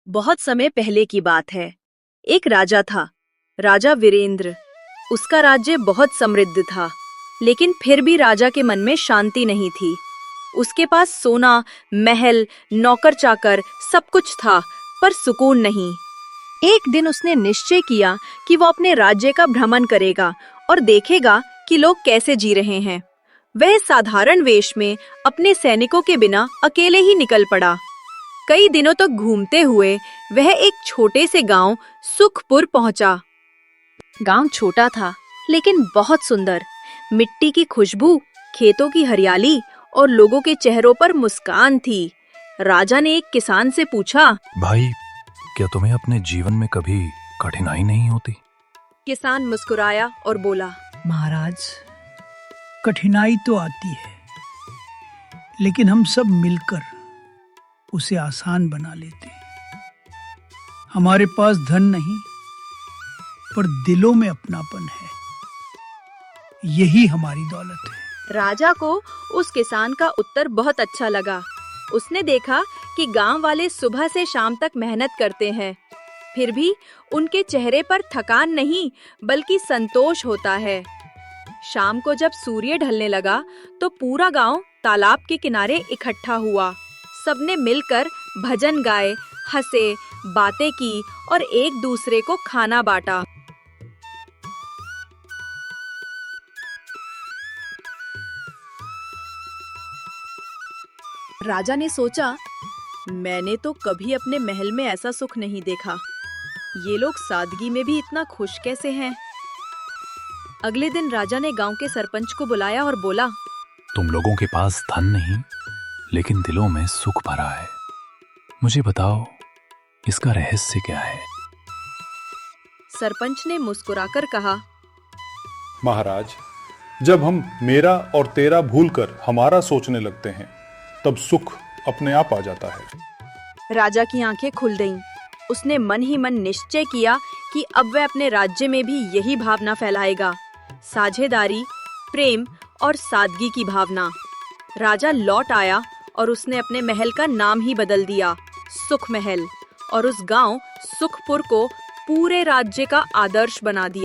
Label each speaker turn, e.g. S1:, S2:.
S1: बहुत समय पहले की बात है। एक राजा था, राजा वीरेंद्र। उसका राज्य बहुत समृद्ध था, लेकिन फिर भी राजा के मन में शांति नहीं थी। उसके पास सोना, महल, नौकर चाकर सब कुछ था, पर सुकून नहीं। एक दिन उसने निश्चय किया कि वो अपने राज्य का भ्रमण करेगा और देखेगा कि लोग कैसे जी रहे हैं। वह साधारण वेश में अपने सैनिकों के बिना अकेले ही निकल पड़ा। कई दिनों तक घूमते हुए वह एक छोटे से गांव सुखपुर पहुंचा। गांव छोटा था, लेकिन बहुत सुंदर। मिट्टी की खुशबू, खेतों की हरियाली और लोगों के चेहरों पर मुस्कान थी। राजा ने एक किसान से पूछा,
S2: भाई, क्या तुम्हें अपने जीवन में कभी कठिनाई नहीं होती?
S1: किसान मुस्कुराया और बोला,
S3: महाराज, कठिनाई तो आती है, लेकिन हम सब मिलकर उसे आसान बना लेते हैं। हमारे पास धन नहीं, पर दिलों में अपनापन है। यही हमारी दौलत है।
S1: राजा को उस किसान का उत्तर बहुत अच्छा लगा। उसने देखा कि गांव वाले सुबह से शाम तक मेहनत करते हैं, फिर भी उनके चेहरे पर थकान नहीं, बल्कि संतोष होता है। शाम को जब सूर्य ढलने लगा, तो पूरा गांव तालाब के किनारे इकट्ठा हुआ। सबने मिलकर भजन गाए, हंसे, बातें की और एक दूसरे को खाना बांटा। राजा ने सोचा, मैंने तो कभी अपने महल में ऐसा सुख नहीं देखा। ये लोग सादगी में भी इतना खुश कैसे हैं? अगले दिन राजा ने गांव के सरपंच को बुलाया और बोला,
S2: तुम लोगों के पास धन नहीं, लेकिन दिलों में सुख भरा है। मुझे बताओ, इसका रहस्य क्या है?
S1: सरपंच ने मुस्कुराकर कहा,
S4: महाराज, जब हम मेरा और तेरा भूलकर हमारा सोचने लगते हैं, तब सुख अपने आप आ जाता है।
S1: राजा की आंखें खुल गईं। उसने मन ही मन निश्चय किया कि अब वह अपने राज्य में भी यही भावना फैलाएगा, साझेदारी, प्रेम और सादगी की भावना। राजा लौट आया और उसने अपने महल का नाम ही बदल दिया, सुख महल, और उस गांव सुखपुर को पूरे राज्य का आदर्श बना दिया।